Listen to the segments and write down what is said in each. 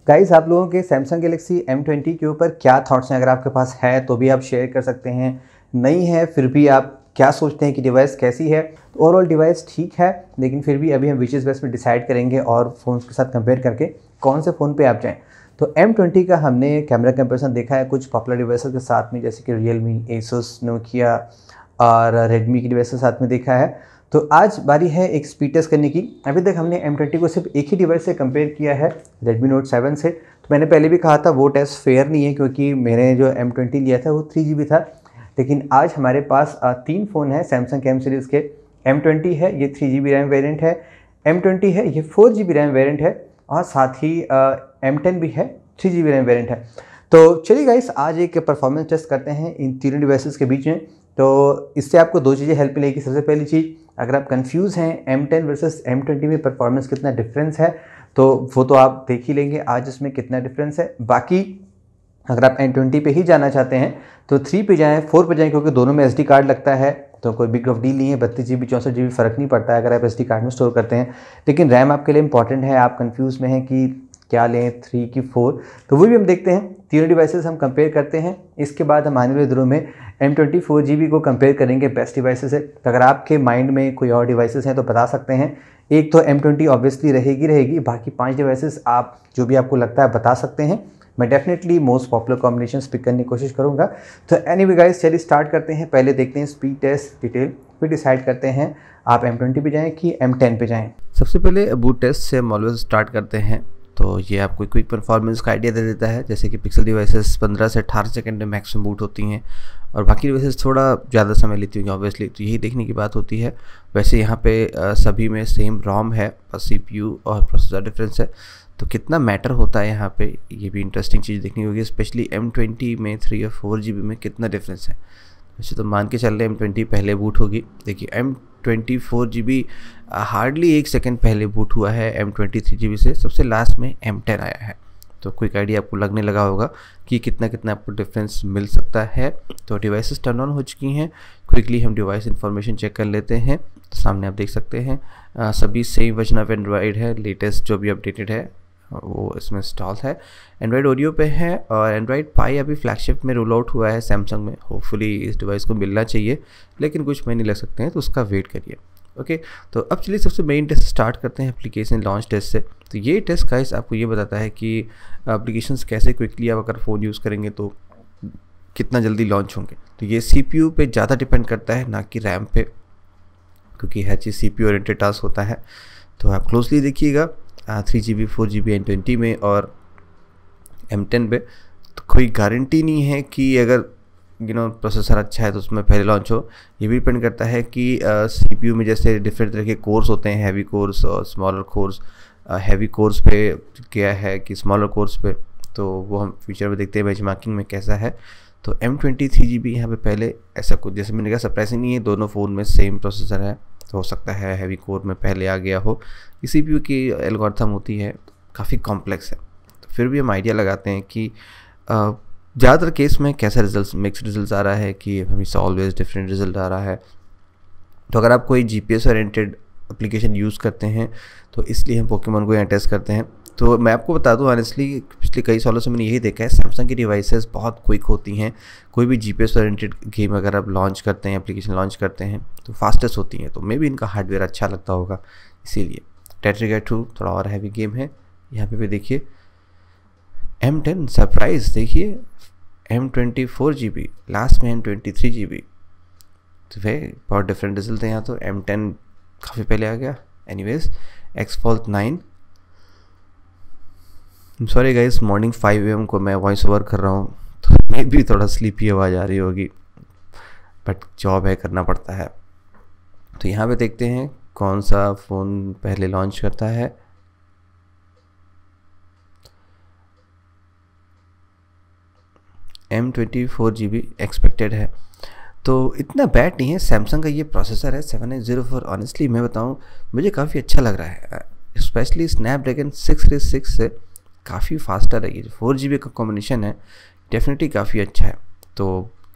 Guys, आप लोगों के सैमसंग गैलेक्सी M20 के ऊपर क्या थॉट्स हैं? अगर आपके पास है तो भी आप शेयर कर सकते हैं, नहीं है फिर भी आप क्या सोचते हैं कि डिवाइस कैसी है? तो ओवरऑल डिवाइस ठीक है, लेकिन फिर भी अभी हम विचेस बेस में डिसाइड करेंगे और फ़ोन्स के साथ कंपेयर करके कौन से फ़ोन पे आप जाएँ। तो M20 का हमने कैमरा कंपैरिजन देखा है कुछ पॉपुलर डिवाइसेस के साथ में, जैसे कि रियलमी, एसुस, नोकिया और रेडमी की डिवाइस के साथ में देखा है। तो आज बारी है एक स्पीड टेस्ट करने की। अभी तक हमने M20 को सिर्फ एक ही डिवाइस से कंपेयर किया है, Redmi Note 7 से। तो मैंने पहले भी कहा था वो टेस्ट फेयर नहीं है, क्योंकि मैंने जो M20 लिया था वो 3GB था। लेकिन आज हमारे पास 3 फ़ोन है सैमसंग कैम सीरीज़ के। M20 है, ये 3GB रैम वेरिएंट है। M20 है, ये 4GB रैम वेरिएंट है। और साथ ही M10 भी है, 3GB रैम वेरिएंट है। तो चलिए गाइस, आज एक परफॉर्मेंस टेस्ट करते हैं इन तीनों डिवाइसेस के बीच में। तो इससे आपको 2 चीज़ें हेल्प मिलेगी। सबसे पहली चीज़, अगर आप कंफ्यूज हैं M10 वर्सेस M20 में परफॉर्मेंस कितना डिफरेंस है, तो वो तो आप देख ही लेंगे आज इसमें कितना डिफरेंस है। बाकी अगर आप M20 पे ही जाना चाहते हैं तो 3 पे जाएँ, 4 पे जाएँ, क्योंकि दोनों में SD कार्ड लगता है, तो कोई बिग ऑफ डील नहीं है। 32GB 64GB फ़र्क नहीं पड़ता है अगर आप SD कार्ड में स्टोर करते हैं। लेकिन रैम आपके लिए इंपॉर्टेंट है, आप कंफ्यूज में हैं कि क्या लें, 3 की 4, तो वो भी हम देखते हैं। तीनों डिवाइसेस हम कंपेयर करते हैं। इसके बाद हम आने वाले दिनों में M20 4GB को कंपेयर करेंगे बेस्ट डिवाइसेस से। तो अगर आपके माइंड में कोई और डिवाइसेस हैं तो बता सकते हैं। एक तो M20 ऑब्वियसली रहेगी, बाकी 5 डिवाइसेस आप जो भी आपको लगता है बता सकते हैं। मैं definitely most popular combination pick करने की कोशिश करूंगा। तो एनीवे गाइस, चलिए स्टार्ट करते हैं। पहले देखते हैं स्पीड टेस्ट डिटेल, फिर डिसाइड करते हैं आप M20 पे जाएँ कि M10 पे जाएँ। सबसे पहले बूट टेस्ट से हम ऑलवेज स्टार्ट करते हैं। तो ये आपको क्विक परफॉर्मेंस का आइडिया दे देता है, जैसे कि पिक्सल डिवाइसेस 15 से 18 सेकंड में मैक्सिमम बूट होती हैं और बाकी डिवाइसेस थोड़ा ज़्यादा समय लेती होंगी ऑब्वियसली, तो यही देखने की बात होती है। वैसे यहाँ पे सभी में सेम रोम है, बस CPU और प्रोसेसर डिफरेंस है। तो कितना मैटर होता है यहाँ पे, ये भी इंटरेस्टिंग चीज़ देखनी होगी, स्पेशली M20 में 3 और 4GB में कितना डिफरेंस है। वैसे तो मान के चल रहे M20 पहले बूट होगी। देखिए M20 4GB हार्डली 1 सेकंड पहले बूट हुआ है M20 3GB से। सबसे लास्ट में M10 आया है। तो क्विक आइडिया आपको लगने लगा होगा कि कितना कितना आपको डिफरेंस मिल सकता है। तो डिवाइसेस टर्न ऑन हो चुकी हैं। क्विकली हम डिवाइस इन्फॉर्मेशन चेक कर लेते हैं। तो सामने आप देख सकते हैं सभी सेम वर्जन ऑफ एंड्रॉयड है, लेटेस्ट जो भी अपडेटेड है वो इसमें इंस्टॉल है। एंड्रॉयड ओरियो पे है और एंड्रॉयड पाई अभी फ्लैगशिप में रोल आउट हुआ है सैमसंग में। होपफुली इस डिवाइस को मिलना चाहिए, लेकिन कुछ महीने लग सकते हैं, तो उसका वेट करिए। ओके, तो अब चलिए सबसे मेन टेस्ट स्टार्ट करते हैं एप्लीकेशन लॉन्च टेस्ट से। तो ये टेस्ट गाइस आपको ये बताता है कि एप्लीकेशंस कैसे क्विकली आप अगर फ़ोन यूज़ करेंगे तो कितना जल्दी लॉन्च होंगे। तो ये CPU पे ज़्यादा डिपेंड करता है, ना कि रैम पे, क्योंकि हर चीज़ CPU ओरिएंटेड टास्क होता है। तो आप क्लोजली देखिएगा 3GB 4GB M20 में और M10 पे। तो कोई गारंटी नहीं है कि अगर प्रोसेसर अच्छा है तो उसमें पहले लॉन्च हो। ये भी डिपेंड करता है कि CPU में जैसे डिफरेंट तरह के कोर्स होते हैं, हैवी कोर्स और स्मॉलर कोर्स। हैवी कोर्स पे क्या है कि स्मॉलर कोर्स पे, तो वो हम फ्यूचर में देखते हैं बेंचमार्किंग में कैसा है। तो M20 3GB यहाँ पे पहले ऐसा कुछ, जैसे मैंने कहा, सरप्राइजिंग नहीं है, दोनों फ़ोन में सेम प्रोसेसर है। तो हो सकता है हैवी कोर में पहले आ गया हो। CPU की एल्गोरिथम होती है, काफ़ी कॉम्प्लेक्स है। तो फिर भी हम आइडिया लगाते हैं कि ज़्यादातर केस में कैसा रिजल्ट, मिक्स्ड रिजल्ट आ रहा है कि हमेशा ऑलवेज डिफरेंट रिजल्ट आ रहा है। तो अगर आप कोई GPS ओरिएंटेड एप्लीकेशन यूज़ करते हैं तो इसलिए हम पोकेमॉन को यहाँ टेस्ट करते हैं। तो मैं आपको बता दूं ऑनेस्टली, पिछले कई सालों से मैंने यही देखा है, सैमसंग की डिवाइसेस बहुत क्विक होती हैं। कोई भी GPS ओरिएंटेड गेम अगर आप लॉन्च करते हैं, एप्लीकेशन लॉन्च करते हैं, तो फास्टेस्ट होती हैं। तो मे भी इनका हार्डवेयर अच्छा लगता होगा, इसीलिए। टेट्रिगर 2 थोड़ा और हैवी गेम है। यहाँ पे भी देखिए M10 सरप्राइज, देखिए M20 4GB, लास्ट में M20 3GB। तो भाई बहुत डिफरेंट रिजल्ट है यहाँ। तो M10 काफ़ी पहले आ गया। Anyways, Xfold 9, sorry guys, morning 5 AM को मैं वॉइस ओवर कर रहा हूँ, तो मे भी थोड़ा स्लीपी आवाज़ आ रही होगी, बट जॉब है, करना पड़ता है। तो यहाँ पे देखते हैं कौन सा फ़ोन पहले लॉन्च करता है। M20 4GB एक्सपेक्टेड है, तो इतना बैड नहीं है। सैमसंग का ये प्रोसेसर है 7804, ऑनेस्टली मैं बताऊँ मुझे काफ़ी अच्छा लग रहा है, स्पेशली स्नैपड्रैगन 636 से काफ़ी फास्टर है। ये 4GB का कॉम्बिनेशन है, डेफिनेटली काफ़ी अच्छा है। तो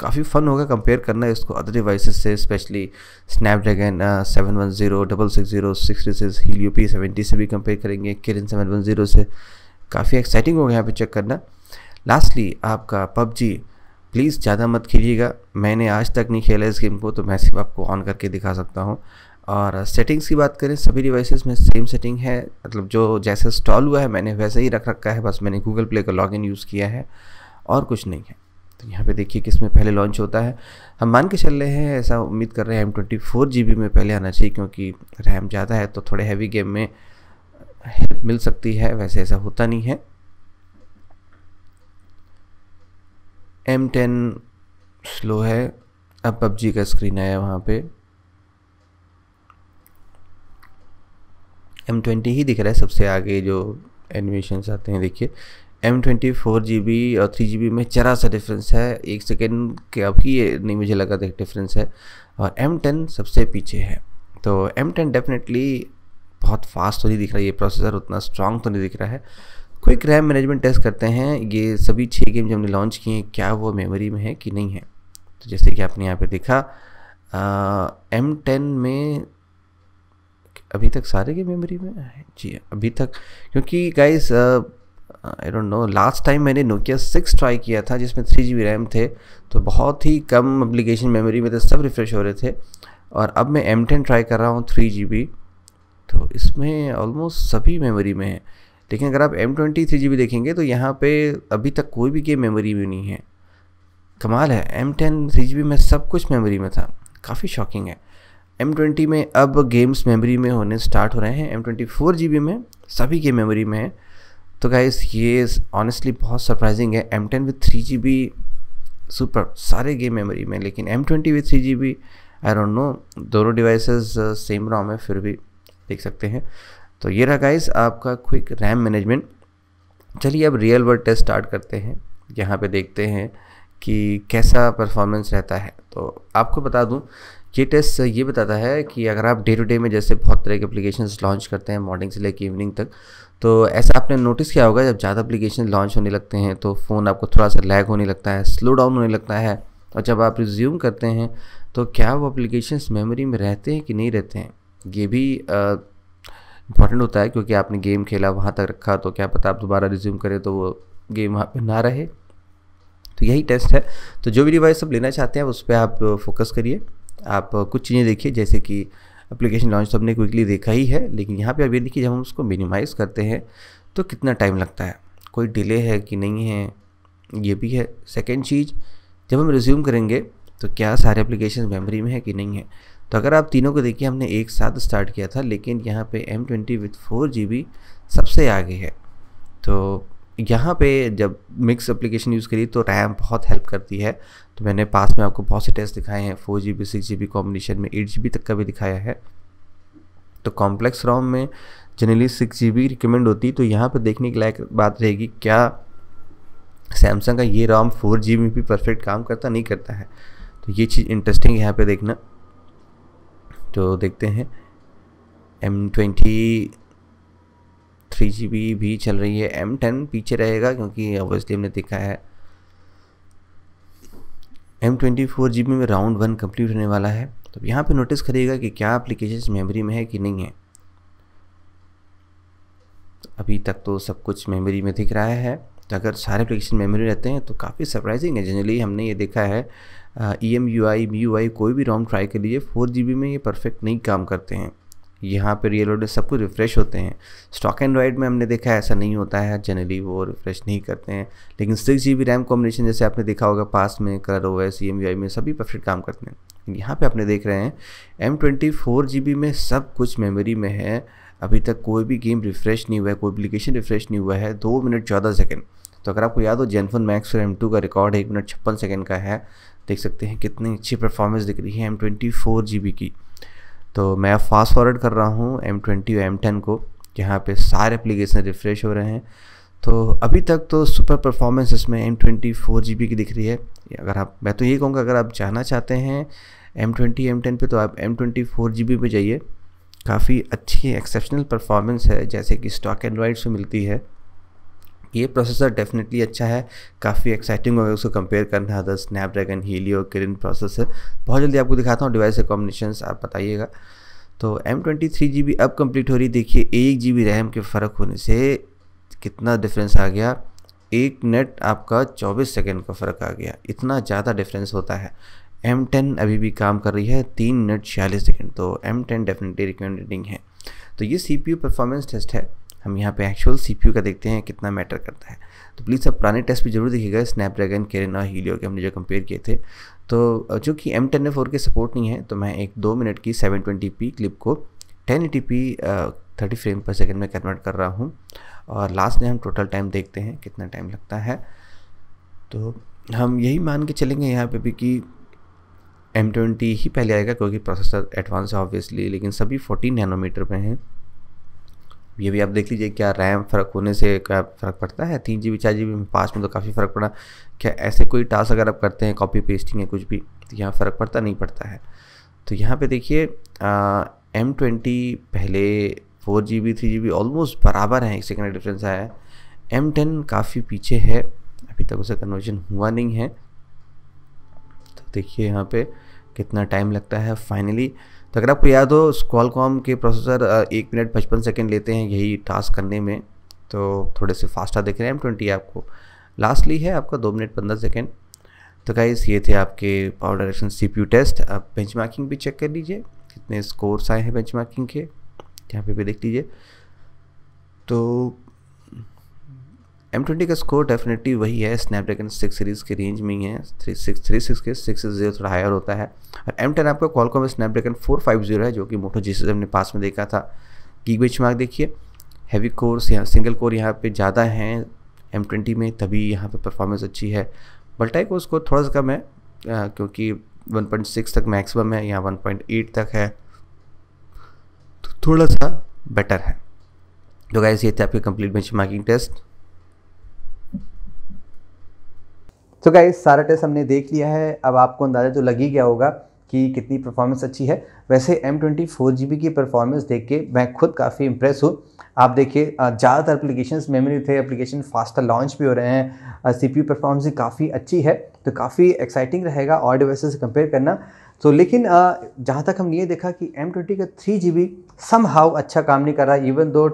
काफ़ी फ़न होगा कंपेयर करना इसको अदर डिवाइसेस से, स्पेशली स्नैपड्रैगन 710, 660, 636, हीलियो P70 से भी कंपेयर करेंगे, किरिन 710 से, काफ़ी एक्साइटिंग होगा यहाँ पे चेक करना। लास्टली आपका पबजी, प्लीज़ ज़्यादा मत खेलिएगा, मैंने आज तक नहीं खेला इस गेम को, तो मैं सिर्फ आपको ऑन करके दिखा सकता हूँ। और सेटिंग्स की बात करें, सभी डिवाइसेस में सेम सेटिंग है, मतलब जो जैसे इंस्टॉल हुआ है मैंने वैसे ही रख रखा है, बस मैंने गूगल प्ले का लॉगिन यूज़ किया है और कुछ नहीं है। तो यहाँ पे देखिए किस में पहले लॉन्च होता है। हम मान के चल रहे हैं, ऐसा उम्मीद कर रहे हैं M24 GB में पहले आना चाहिए, क्योंकि रैम ज़्यादा है तो थोड़े हैवी गेम में हेल्प मिल सकती है, वैसे ऐसा होता नहीं है। M10 स्लो है। अब पबजी का स्क्रीन आया वहाँ पे, M20 ही दिख रहा है सबसे आगे जो एनिमेशंस आते हैं। देखिए M24 GB और 3 GB में जरा सा डिफरेंस है, 1 सेकेंड के अभी ये नहीं मुझे लगा था डिफरेंस है, और M10 सबसे पीछे है। तो M10 डेफिनेटली बहुत फास्ट तो नहीं दिख रहा है, ये प्रोसेसर उतना स्ट्रांग तो नहीं दिख रहा है। क्विक रैम मैनेजमेंट टेस्ट करते हैं, ये सभी 6 गेम जो हमने लॉन्च किए हैं क्या वो मेमोरी में है कि नहीं है। तो जैसे कि आपने यहाँ पे देखा M10 में अभी तक सारे गेम मेमोरी में है जी, अभी तक, क्योंकि guys I don't know, last time मैंने Nokia 6 ट्राई किया था जिसमें 3 GB रैम थे, तो बहुत ही कम एप्लीकेशन मेमोरी में थे, सब रिफ़्रेश हो रहे थे। और अब मैं M10 ट्राई कर रहा हूँ 3 GB, तो इसमें ऑलमोस्ट सभी मेमोरी में है। लेकिन अगर आप M20 3 GB देखेंगे तो यहाँ पे अभी तक कोई भी गेम मेमोरी में नहीं है। कमाल है, M10 3 GB में सब कुछ मेमोरी में था, काफ़ी शॉकिंग है। M20 में अब गेम्स मेमोरी में होने स्टार्ट हो रहे हैं, M24 GB में सभी गेम मेमोरी में है। तो गाइस ये ऑनेस्टली बहुत सरप्राइजिंग है। M10 विद 3 GB सुपर, सारे गेम मेमोरी में, लेकिन M20 with 3 GB I don't know, दोनों डिवाइसेस सेम रॉम है फिर भी देख सकते हैं। तो ये रहा गाइस आपका क्विक रैम मैनेजमेंट। चलिए अब रियल वर्ल्ड टेस्ट स्टार्ट करते हैं, यहाँ पे देखते हैं कि कैसा परफॉर्मेंस रहता है। तो आपको बता दूं, ये टेस्ट ये बताता है कि अगर आप डे टू डे में जैसे बहुत तरह के एप्लीकेशंस लॉन्च करते हैं मॉर्निंग से लेकर इवनिंग तक, तो ऐसा आपने नोटिस किया होगा जब ज़्यादा एप्लीकेशन लॉन्च होने लगते हैं तो फ़ोन आपको थोड़ा सा लैग होने लगता है, स्लो डाउन होने लगता है, और जब आप रिज्यूम करते हैं तो क्या वो एप्लीकेशंस मेमोरी में रहते हैं कि नहीं रहते हैं, ये भी इम्पॉर्टेंट होता है। क्योंकि आपने गेम खेला वहाँ तक रखा, तो क्या पता आप दोबारा रिज्यूम करें तो वो गेम वहाँ पर ना रहे। तो यही टेस्ट है। तो जो भी डिवाइस आप लेना चाहते हैं उस पर आप फोकस करिए, आप कुछ चीज़ें देखिए, जैसे कि एप्लीकेशन लॉन्च तो हमने क्विकली देखा ही है, लेकिन यहाँ पे आप ये देखिए जब हम उसको मिनिमाइज़ करते हैं तो कितना टाइम लगता है, कोई डिले है कि नहीं है, ये भी है। सेकेंड चीज़, जब हम रिज्यूम करेंगे तो क्या सारे एप्लीकेशन मेमोरी में है कि नहीं है। तो अगर आप तीनों को देखिए, हमने एक साथ स्टार्ट किया था, लेकिन यहाँ पे M20 विद 4 GB सबसे आगे है। तो यहाँ पे जब मिक्स एप्लीकेशन यूज़ करी तो रैम बहुत हेल्प करती है। तो मैंने पास में आपको बहुत से टेस्ट दिखाए हैं, 4 GB 6 GB कॉम्बिनेशन में, 8 GB तक का भी दिखाया है। तो कॉम्प्लेक्स रोम में जनरली 6 GB रिकमेंड होती, तो यहाँ पे देखने की लायक बात रहेगी क्या सैमसंग का ये रोम 4 GB में भी परफेक्ट काम करता नहीं करता है। तो ये चीज़ इंटरेस्टिंग है यहाँ पे देखना। तो देखते हैं M20 3 GB भी चल रही है, M10 पीछे रहेगा क्योंकि ऑब्वियसली हमने देखा है M24 GB में राउंड 1 कंप्लीट होने वाला है। तो यहाँ पे नोटिस करिएगा कि क्या एप्लीकेशन मेमोरी में है कि नहीं है। तो अभी तक तो सब कुछ मेमोरी में दिख रहा है। तो अगर सारे एप्लीकेशन मेमोरी रहते हैं तो काफ़ी सरप्राइजिंग है। जनरली हमने ये देखा है EMUI MIUI कोई भी रोम ट्राई कर लीजिए, 4 GB में ये परफेक्ट नहीं काम करते हैं। यहाँ पे रियल वर्ल्ड में सब कुछ रिफ़्रेश होते हैं। स्टॉक एंड्रॉइड में हमने देखा है ऐसा नहीं होता है, जनरली वो रिफ़्रेश नहीं करते हैं। लेकिन 6 GB रैम कॉम्बिनेशन जैसे आपने देखा होगा पास में, कलर OS EMUI में सभी परफेक्ट काम करते हैं। यहाँ पे आपने देख रहे हैं M24 GB में सब कुछ मेमोरी में है। अभी तक कोई भी गेम रिफ़्रेश नहीं हुआ है, कोई एप्लीकेशन रिफ़्रेश नहीं हुआ है। 2 मिनट 14 सेकेंड। तो अगर आपको याद हो Zenfone Max और M2 का रिकॉर्ड 1 मिनट 56 सेकेंड का है। देख सकते हैं कितनी अच्छी परफॉर्मेंस दिख रही है M24 GB की। तो मैं फास्ट फॉरवर्ड कर रहा हूँ M20 और M10 को, यहाँ पे सारे एप्लीकेशन रिफ़्रेश हो रहे हैं। तो अभी तक तो सुपर परफॉर्मेंस इसमें M24 GB की दिख रही है। अगर आप, मैं तो ये कहूँगा अगर आप जाना चाहते हैं M20 M10 पे तो आप M24 GB पे जाइए। काफ़ी अच्छी एक्सेप्शनल परफॉर्मेंस है जैसे कि स्टॉक एंड्रॉइड से मिलती है। ये प्रोसेसर डेफिनेटली अच्छा है, काफ़ी एक्साइटिंग होगा उसको कंपेयर करना other Snapdragon Helio Kiren processor. बहुत जल्दी आपको दिखाता हूँ डिवाइस के कॉम्बिनेशंस, आप बताइएगा। तो M23 GB अब कंप्लीट हो रही, देखिए 1 GB रैम के फ़र्क होने से कितना डिफरेंस आ गया, 1 मिनट आपका 24 सेकंड का फ़र्क आ गया, इतना ज़्यादा डिफरेंस होता है। M10 अभी भी काम कर रही है 3 मिनट 46 सेकंड, तो M10 डेफिनेटली रिकमेंडेड है। तो ये CPU परफॉर्मेंस टेस्ट है, हम यहाँ पे एक्चुअल CPU का देखते हैं कितना मैटर करता है। तो प्लीज़ आप पुराने टेस्ट भी जरूर देखिएगा, स्नैपड्रैगन, किरण और हीलियो के हमने जो कंपेयर किए थे। तो चूँकि M10 में 4K सपोर्ट नहीं है, तो मैं एक 2 मिनट की 720p क्लिप को 1080p 30 फ्रेम पर सेकेंड में कन्वर्ट कर रहा हूँ। और लास्ट में हम टोटल टाइम देखते हैं कितना टाइम लगता है। तो हम यही मान के चलेंगे यहाँ पे भी कि M20 ही पहले आएगा, क्योंकि प्रोसेसर एडवांस है ऑब्वियसली, लेकिन सभी 14 नैनोमीटर में हैं। ये भी आप देख लीजिए, क्या रैम फ़र्क होने से क्या फ़र्क पड़ता है। 3 GB 4 GB में पास में तो काफ़ी फ़र्क पड़ा। क्या ऐसे कोई टास्क अगर आप करते हैं, कॉपी पेस्टिंग या कुछ भी, तो यहाँ फ़र्क पड़ता नहीं पड़ता है। तो यहाँ पे देखिए M20 पहले 4 GB 3 GB ऑलमोस्ट बराबर है, 1 सेकंड का डिफरेंस आया है। M10 काफ़ी पीछे है, अभी तक उसे कन्वर्जन हुआ नहीं है। तो देखिए यहाँ पे कितना टाइम लगता है फाइनली। तो अगर आपको याद हो, क्वालकॉम के प्रोसेसर 1 मिनट 55 सेकंड लेते हैं यही टास्क करने में, तो थोड़े से फास्टर दिख रहे हैं M20 आपको। लास्टली है आपका 2 मिनट 15 सेकंड। तो गाइस ये थे आपके पावर डायरेक्शन CPU टेस्ट। आप बेंचमार्किंग भी चेक कर लीजिए, कितने स्कोर्स आए हैं बेंचमार्किंग के, यहाँ पे भी देख लीजिए। तो M20 का स्कोर डेफिनेटली वही है, स्नैपड्रैगन 6 सीरीज़ के रेंज में ही है, 3636 के 660 थोड़ा हायर होता है। और M10 आपका क्वालकॉम स्नैपड्रैगन 450 है, जो कि मोटो G से हमने पास में देखा था। गीक बेंचमार्क देखिए, हैवी कोर्स यहाँ सिंगल कोर यहाँ पे ज़्यादा हैं M20 में, तभी यहाँ पे परफॉर्मेंस अच्छी है। मल्टी कोर स्कोर थोड़ा सा कम है, क्योंकि 1.6 तक मैक्सिमम है, यहाँ 1.8 तक है, तो थोड़ा सा बेटर है। तो गाइस ये थे आपके कंप्लीट बेंचमार्किंग टेस्ट। तो गाइस सारा टेस्ट हमने देख लिया है, अब आपको अंदाज़ा तो लग ही गया होगा कि कितनी परफॉर्मेंस अच्छी है। वैसे M20 4 GB की परफॉर्मेंस देख के मैं खुद काफ़ी इंप्रेस हूँ। आप देखिए ज़्यादातर एप्लीकेशंस मेमोरी थे, एप्लीकेशन फास्टर लॉन्च भी हो रहे हैं, CPU परफॉर्मेंस भी काफ़ी अच्छी है, तो काफ़ी एक्साइटिंग रहेगा और डिवाइसेस से कंपेयर करना। तो लेकिन जहाँ तक हमने ये देखा कि M20 का 3 GB समहाउ अच्छा काम नहीं कर रहा, इवन दो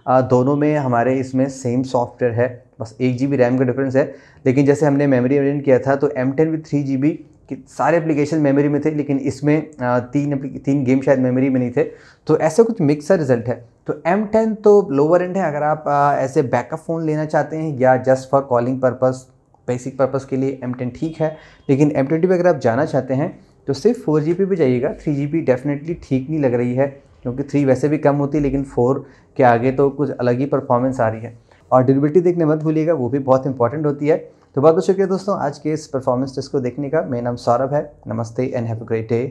दोनों में हमारे इसमें सेम सॉफ्टवेयर है, बस 1 GB रैम का डिफरेंस है। लेकिन जैसे हमने मेमोरी अरेंज किया था तो M10 विद 3 GB कि सारे एप्लीकेशन मेमोरी में थे, लेकिन इसमें 3 गेम शायद मेमोरी में नहीं थे, तो ऐसा कुछ मिक्स सा रिजल्ट है। तो M10 तो लोअर एंड है, अगर आप ऐसे बैकअप फ़ोन लेना चाहते हैं या just for calling purpose, basic purpose के लिए M10 ठीक है। लेकिन M20 पे अगर आप जाना चाहते हैं तो सिर्फ 4 GB पे जाइएगा, 3 GB डेफिनेटली ठीक नहीं लग रही है, क्योंकि 3 वैसे भी कम होती है, लेकिन 4 के आगे तो कुछ अलग ही परफॉर्मेंस आ रही है। और ड्यूरेबिलिटी देखने मत भूलिएगा, वो भी बहुत इंपॉर्टेंट होती है। तो बहुत बहुत शुक्रिया दोस्तों आज के इस परफॉर्मेंस टेस्ट को देखने का। मेरा नाम सौरभ है, नमस्ते and have a great day.